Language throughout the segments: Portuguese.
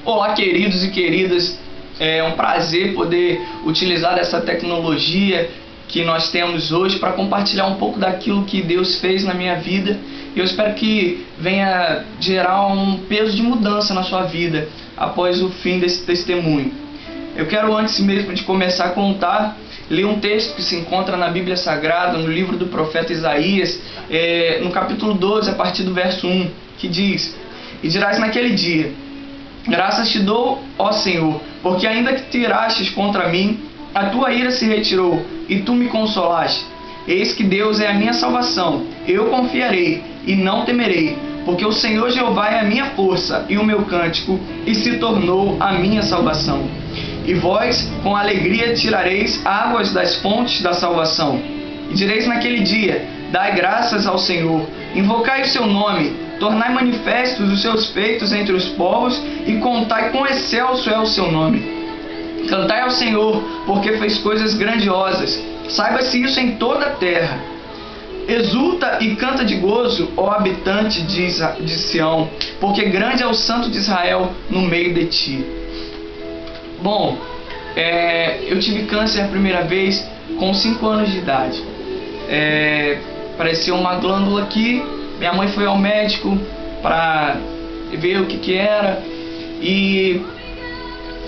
Olá, queridos e queridas, é um prazer poder utilizar essa tecnologia que nós temos hoje para compartilhar um pouco daquilo que Deus fez na minha vida. Eu espero que venha gerar um peso de mudança na sua vida após o fim desse testemunho. Eu quero, antes mesmo de começar a contar, ler um texto que se encontra na Bíblia Sagrada, no livro do profeta Isaías, no capítulo 12, a partir do verso 1, que diz: "E dirás naquele dia: graças te dou, ó Senhor, porque ainda que te irastes contra mim, a tua ira se retirou, e tu me consolaste. Eis que Deus é a minha salvação, eu confiarei e não temerei, porque o Senhor Jeová é a minha força e o meu cântico, e se tornou a minha salvação. E vós com alegria tirareis águas das fontes da salvação. E direis naquele dia: dai graças ao Senhor, invocai o seu nome, tornai manifestos os seus feitos entre os povos, e contai quão excelso é o seu nome. Cantai ao Senhor, porque fez coisas grandiosas. Saiba-se isso em toda a terra. Exulta e canta de gozo, ó habitante de Sião, porque grande é o Santo de Israel no meio de ti." Bom, eu tive câncer a primeira vez com 5 anos de idade. Apareceu uma glândula aqui. Minha mãe foi ao médico para ver o que era e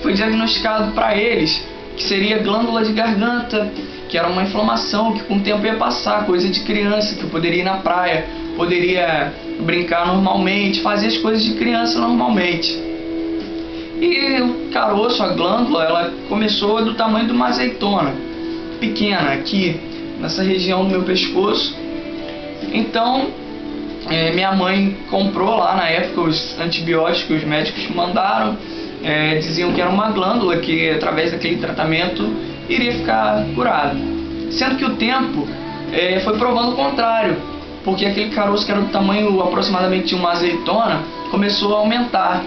foi diagnosticado para eles que seria glândula de garganta, que era uma inflamação que com o tempo ia passar, coisa de criança, que eu poderia ir na praia, poderia brincar normalmente, fazer as coisas de criança normalmente. E o caroço, a glândula, ela começou do tamanho de uma azeitona, pequena, aqui nessa região do meu pescoço. Então minha mãe comprou lá na época os antibióticos que os médicos mandaram. Diziam que era uma glândula que através daquele tratamento iria ficar curado, sendo que o tempo foi provando o contrário, porque aquele caroço, que era do tamanho aproximadamente de uma azeitona, começou a aumentar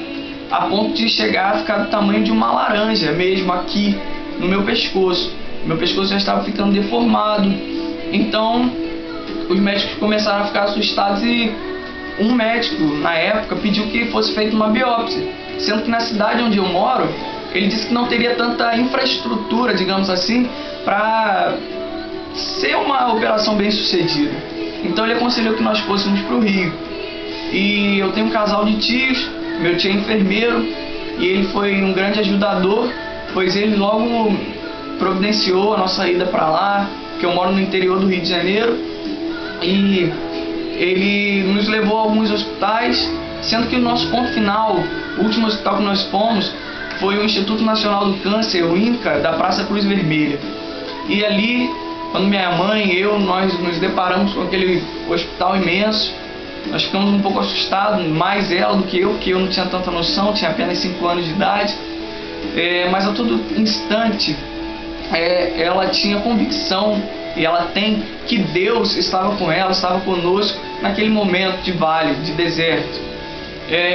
a ponto de chegar a ficar do tamanho de uma laranja mesmo, aqui no meu pescoço. Meu pescoço já estava ficando deformado. Então os médicos começaram a ficar assustados e um médico na época pediu que fosse feita uma biópsia, sendo que na cidade onde eu moro, ele disse que não teria tanta infraestrutura, digamos assim, para ser uma operação bem sucedida. Então ele aconselhou que nós fôssemos para o Rio. E eu tenho um casal de tios, meu tio é enfermeiro, e ele foi um grande ajudador, pois ele logo providenciou a nossa ida para lá, porque eu moro no interior do Rio de Janeiro, e ele nos levou a alguns hospitais, sendo que o nosso ponto final, o último hospital que nós fomos, foi o Instituto Nacional do Câncer, o INCA, da Praça Cruz Vermelha. E ali, quando minha mãe e eu, nós nos deparamos com aquele hospital imenso, nós ficamos um pouco assustados, mais ela do que eu, porque eu não tinha tanta noção, tinha apenas 5 anos de idade. Mas a todo instante, ela tinha convicção, e ela tem, que Deus estava com ela, estava conosco naquele momento de vale, de deserto.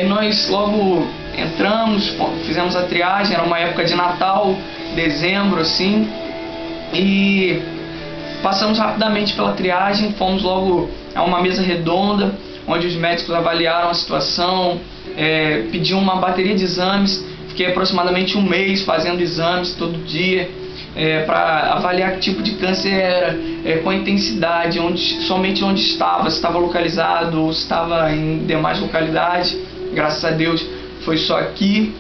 Nós logo entramos, fizemos a triagem, era uma época de Natal, dezembro assim, e passamos rapidamente pela triagem, fomos logo a uma mesa redonda, onde os médicos avaliaram a situação, pediam uma bateria de exames. Fiquei aproximadamente um mês fazendo exames todo dia, para avaliar que tipo de câncer era, com a intensidade, somente onde estava, se estava localizado ou se estava em demais localidades. Graças a Deus foi só aqui.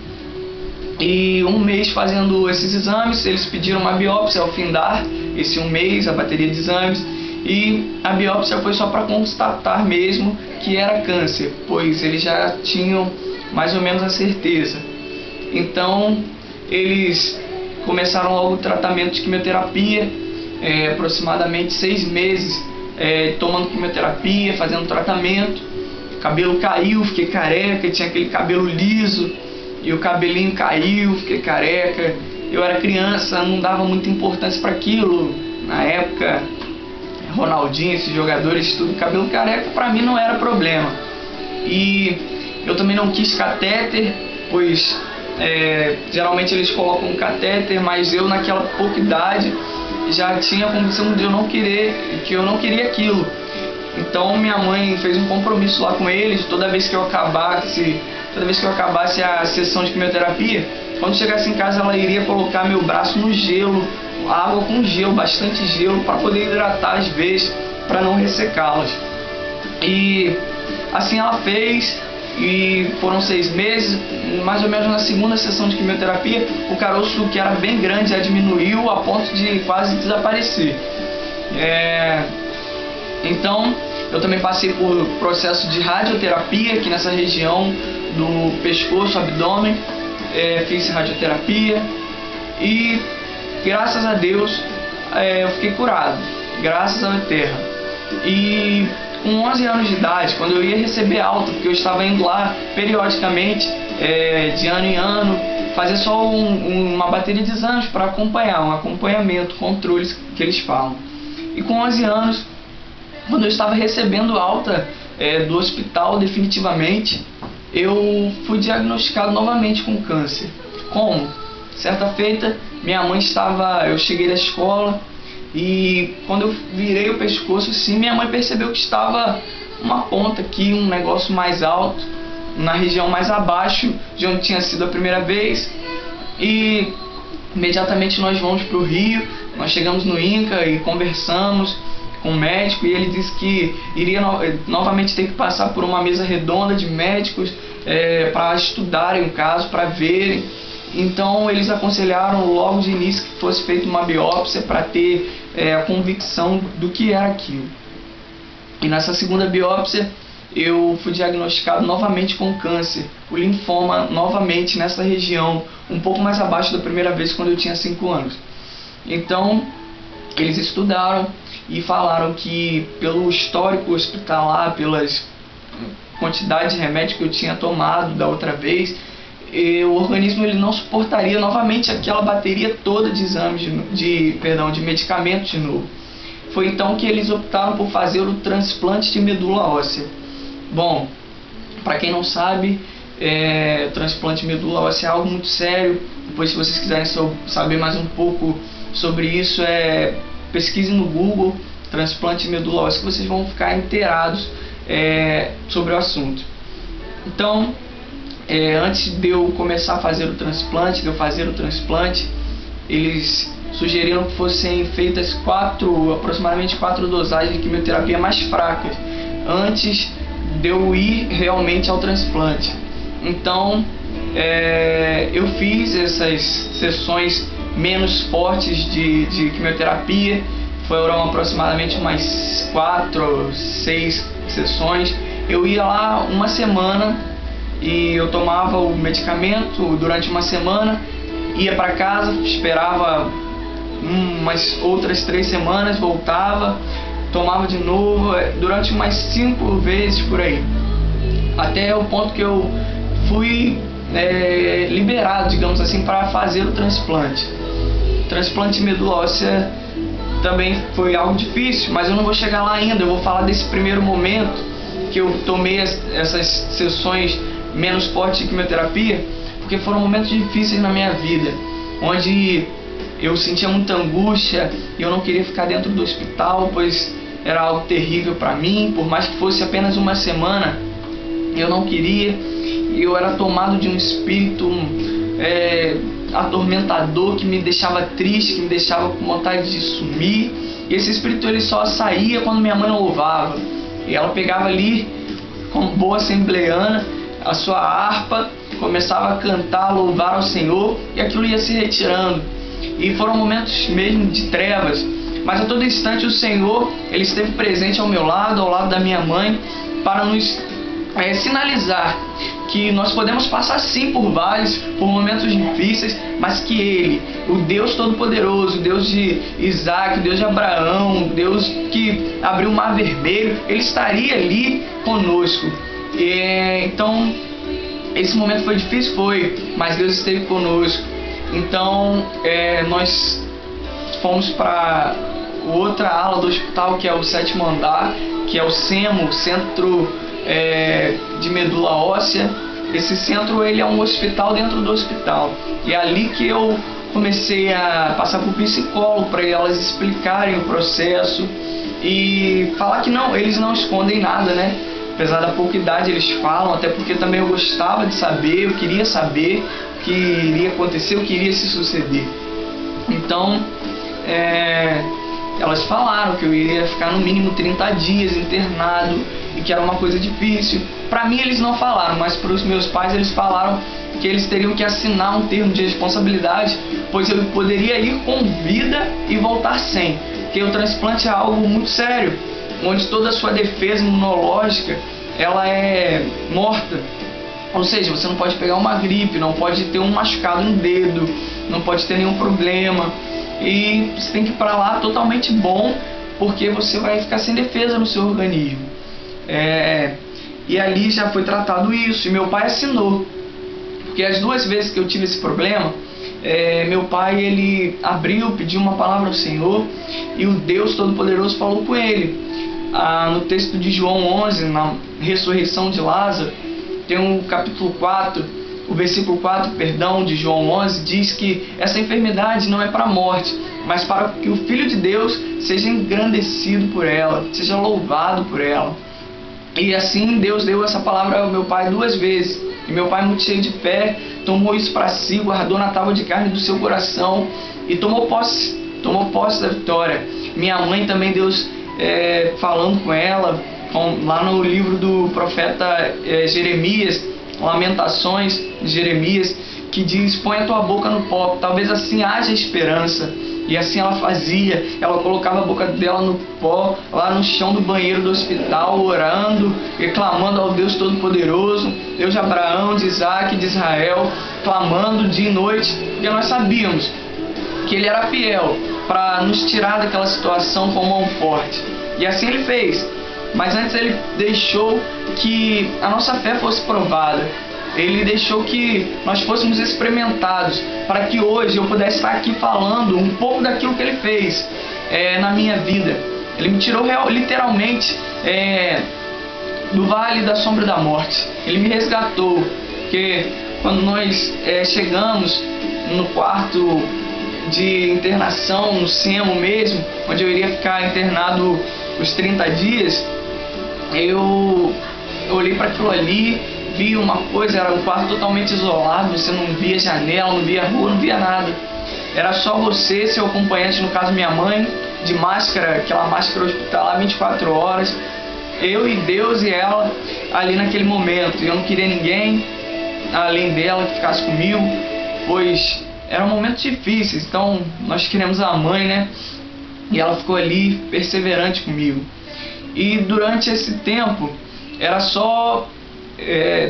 E um mês fazendo esses exames, eles pediram uma biópsia ao findar esse um mês, a bateria de exames, e a biópsia foi só para constatar mesmo que era câncer, pois eles já tinham mais ou menos a certeza. Então eles começaram logo o tratamento de quimioterapia, aproximadamente 6 meses tomando quimioterapia, fazendo tratamento. O cabelo caiu, fiquei careca, tinha aquele cabelo liso, e o cabelinho caiu, fiquei careca. Eu era criança, não dava muita importância para aquilo. Na época, Ronaldinho, esses jogadores, tudo, cabelo careca para mim não era problema. E eu também não quis catéter, pois geralmente eles colocam um catéter, mas eu naquela pouca idade já tinha a convicção de eu não querer, que eu não queria aquilo. Então minha mãe fez um compromisso lá com eles, toda vez que eu acabasse a sessão de quimioterapia, quando chegasse em casa ela iria colocar meu braço no gelo, água com gelo, bastante gelo, para poder hidratar as veias, para não ressecá-las. E assim ela fez, e foram 6 meses, mais ou menos na segunda sessão de quimioterapia, o caroço, que era bem grande, já diminuiu a ponto de quase desaparecer. Então eu também passei por processo de radioterapia aqui nessa região do pescoço, abdômen, fiz radioterapia e graças a Deus eu fiquei curado, graças ao Eterno. E com 11 anos de idade, quando eu ia receber alta, porque eu estava indo lá periodicamente, de ano em ano, fazer só uma bateria de exames para acompanhar, um acompanhamento, controles que eles falam. E com 11 anos, quando eu estava recebendo alta do hospital definitivamente, eu fui diagnosticado novamente com câncer. Como? Certa feita, eu cheguei da escola e quando eu virei o pescoço assim, minha mãe percebeu que estava uma ponta aqui, um negócio mais alto, na região mais abaixo de onde tinha sido a primeira vez. E imediatamente nós vamos para o Rio, nós chegamos no INCA e conversamos com o médico, e ele disse que iria novamente ter que passar por uma mesa redonda de médicos para estudarem o caso, para verem. Então eles aconselharam logo de início que fosse feita uma biópsia para ter a convicção do que era aquilo. E nessa segunda biópsia eu fui diagnosticado novamente com câncer, o linfoma, novamente nessa região, um pouco mais abaixo da primeira vez, quando eu tinha 5 anos. Então eles estudaram e falaram que pelo histórico hospitalar, pelas quantidades de remédio que eu tinha tomado da outra vez, o organismo ele não suportaria novamente aquela bateria toda de exames, de medicamentos de novo. Foi então que eles optaram por fazer o transplante de medula óssea. Bom, para quem não sabe, transplante de medula óssea é algo muito sério. Depois, se vocês quiserem saber mais um pouco sobre isso, pesquise no Google transplante de medula óssea, que vocês vão ficar inteirados sobre o assunto. Então, antes de eu começar a fazer o transplante, eles sugeriram que fossem feitas aproximadamente 4 dosagens de quimioterapia mais fracas, antes de eu ir realmente ao transplante. Então, eu fiz essas sessões menos fortes de quimioterapia, foram aproximadamente umas 4, 6 sessões. Eu ia lá uma semana e eu tomava o medicamento durante uma semana, ia para casa, esperava umas outras 3 semanas, voltava, tomava de novo, durante umas 5 vezes por aí, até o ponto que eu fui liberado, digamos assim, para fazer o transplante. O transplante de medula óssea também foi algo difícil, mas eu não vou chegar lá ainda. Eu vou falar desse primeiro momento que eu tomei essas sessões menos fortes de quimioterapia, porque foram momentos difíceis na minha vida, onde eu sentia muita angústia e eu não queria ficar dentro do hospital, pois era algo terrível para mim. Por mais que fosse apenas uma semana, eu não queria, e eu era tomado de um espírito atormentador, que me deixava triste, que me deixava com vontade de sumir. E esse espírito ele só saía quando minha mãe louvava, e ela pegava ali, como boa assembleana, a sua harpa, começava a cantar, louvar ao Senhor, e aquilo ia se retirando. E foram momentos mesmo de trevas, mas a todo instante o Senhor ele esteve presente ao meu lado, ao lado da minha mãe, para nos sinalizar que nós podemos passar sim por vales, por momentos difíceis, mas que Ele, o Deus Todo-Poderoso, Deus de Isaac, Deus de Abraão, Deus que abriu o Mar Vermelho, Ele estaria ali conosco. Então, esse momento foi difícil, mas Deus esteve conosco. Então, nós fomos para outra ala do hospital, que é o 7º andar, que é o CEMO, Centro de Medula Óssea. Esse centro ele é um hospital dentro do hospital, e é ali que eu comecei a passar por psicólogo para elas explicarem o processo e falar que não, eles não escondem nada, né? Apesar da pouca idade eles falam, até porque também eu gostava de saber, eu queria saber o que iria acontecer, o que iria se suceder. Então, elas falaram que eu iria ficar no mínimo 30 dias internado e que era uma coisa difícil. Para mim eles não falaram, mas para os meus pais eles falaram que eles teriam que assinar um termo de responsabilidade, pois eu poderia ir com vida e voltar sem, porque o transplante é algo muito sério, onde toda a sua defesa imunológica ela é morta. Ou seja, você não pode pegar uma gripe, não pode ter um machucado no dedo, não pode ter nenhum problema. E você tem que ir para lá totalmente bom, porque você vai ficar sem defesa no seu organismo. E ali já foi tratado isso, e meu pai assinou. Porque as 2 vezes que eu tive esse problema, meu pai ele abriu, pediu uma palavra ao Senhor, e o Deus Todo-Poderoso falou com ele. No texto de João 11, na ressurreição de Lázaro, tem o capítulo 4, o versículo 4, perdão, de João 11, diz que essa enfermidade não é para a morte, mas para que o Filho de Deus seja engrandecido por ela, seja louvado por ela. E assim Deus deu essa palavra ao meu pai 2 vezes. E meu pai, muito cheio de fé, tomou isso para si, guardou na tábua de carne do seu coração e tomou posse da vitória. Minha mãe também, Deus falando com ela, lá no livro do profeta Jeremias, Lamentações de Jeremias, que diz: põe a tua boca no pó, talvez assim haja esperança. E assim ela fazia, ela colocava a boca dela no pó, lá no chão do banheiro do hospital, orando e clamando ao Deus Todo-Poderoso, Deus de Abraão, de Isaac, de Israel, clamando dia e noite, porque nós sabíamos que Ele era fiel para nos tirar daquela situação com mão forte. E assim Ele fez. Mas antes Ele deixou que a nossa fé fosse provada. Ele deixou que nós fôssemos experimentados, para que hoje eu pudesse estar aqui falando um pouco daquilo que Ele fez na minha vida. Ele me tirou literalmente do vale da sombra da morte. Ele me resgatou, porque quando nós chegamos no quarto de internação, no SEMO mesmo, onde eu iria ficar internado os 30 dias, eu olhei para aquilo ali, vi uma coisa, era um quarto totalmente isolado, você não via janela, não via rua, não via nada. Era só você, seu acompanhante, no caso minha mãe, de máscara, aquela máscara hospitalar 24 horas, eu e Deus e ela ali naquele momento. Eu não queria ninguém além dela que ficasse comigo, pois eram momentos difíceis, então nós queremos a mãe, né? E ela ficou ali perseverante comigo. E durante esse tempo, era só...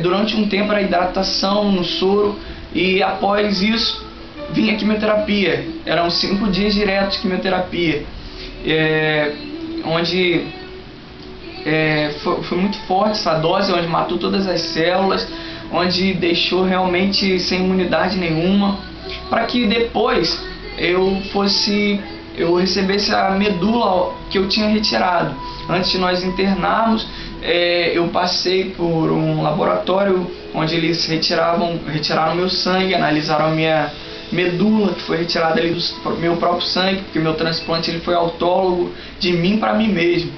durante um tempo era hidratação no soro, e após isso vinha quimioterapia. Eram 5 dias diretos de quimioterapia, onde foi muito forte essa dose, onde matou todas as células, onde deixou realmente sem imunidade nenhuma, para que depois eu recebesse a medula que eu tinha retirado. Antes de nós internarmos, eu passei por um laboratório onde eles retiraram meu sangue, analisaram a minha medula, que foi retirada ali do meu próprio sangue, porque meu transplante ele foi autólogo, de mim para mim mesmo.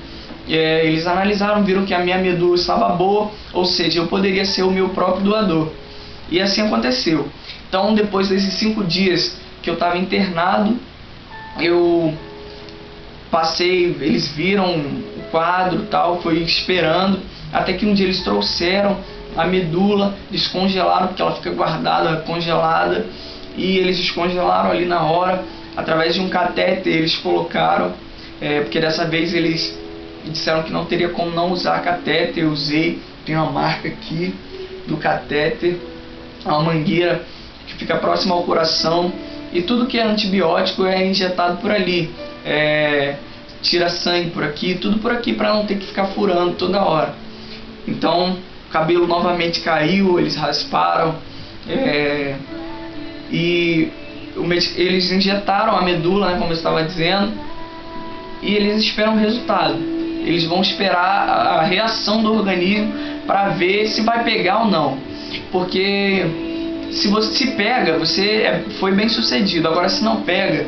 Eles analisaram, viram que a minha medula estava boa, ou seja, eu poderia ser o meu próprio doador. E assim aconteceu. Então, depois desses 5 dias que eu estava internado, eu passei, eles viram o quadro, tal, foi esperando, até que um dia eles trouxeram a medula, descongelaram, porque ela fica guardada, congelada, e eles descongelaram ali na hora, através de um catéter eles colocaram, porque dessa vez eles disseram que não teria como não usar catéter. Eu usei, tem uma marca aqui do catéter, uma mangueira que fica próxima ao coração, e tudo que é antibiótico é injetado por ali, tira sangue por aqui, tudo por aqui, para não ter que ficar furando toda hora. Então o cabelo novamente caiu, eles rasparam, e eles injetaram a medula, né, como eu estava dizendo, e eles esperam o resultado. Eles vão esperar a reação do organismo para ver se vai pegar ou não, porque se você se pega, você foi bem sucedido. Agora, se não pega,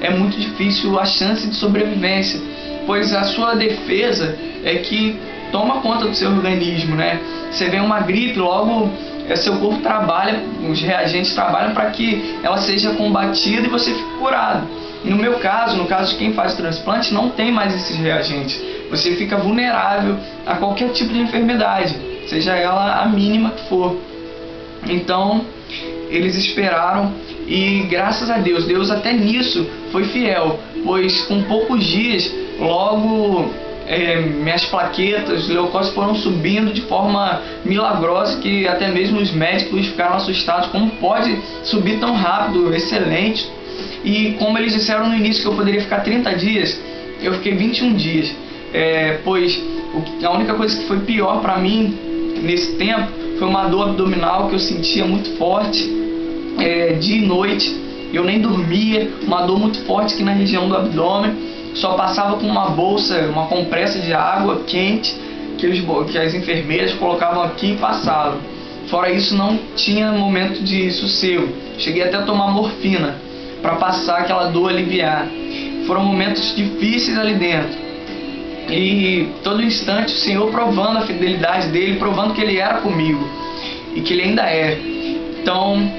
é muito difícil a chance de sobrevivência, pois a sua defesa é que toma conta do seu organismo, né? Você vê uma gripe, logo seu corpo trabalha, os reagentes trabalham para que ela seja combatida e você fique curado. No meu caso, no caso de quem faz transplante, não tem mais esses reagentes. Você fica vulnerável a qualquer tipo de enfermidade, seja ela a mínima que for. Então, eles esperaram e graças a Deus, Deus até nisso foi fiel, pois com poucos dias, logo minhas plaquetas, leucócitos foram subindo de forma milagrosa, que até mesmo os médicos ficaram assustados. Como pode subir tão rápido? Excelente. E como eles disseram no início que eu poderia ficar 30 dias, eu fiquei 21 dias. Pois a única coisa que foi pior para mim nesse tempo foi uma dor abdominal que eu sentia muito forte, dia e noite. Eu nem dormia, uma dor muito forte aqui na região do abdômen. Só passava com uma bolsa, uma compressa de água quente que as enfermeiras colocavam aqui e passavam. Fora isso, não tinha momento de sossego. Cheguei até a tomar morfina para passar aquela dor, aliviar. Foram momentos difíceis ali dentro. E todo instante o Senhor provando a fidelidade dele, provando que Ele era comigo e que Ele ainda é. Então,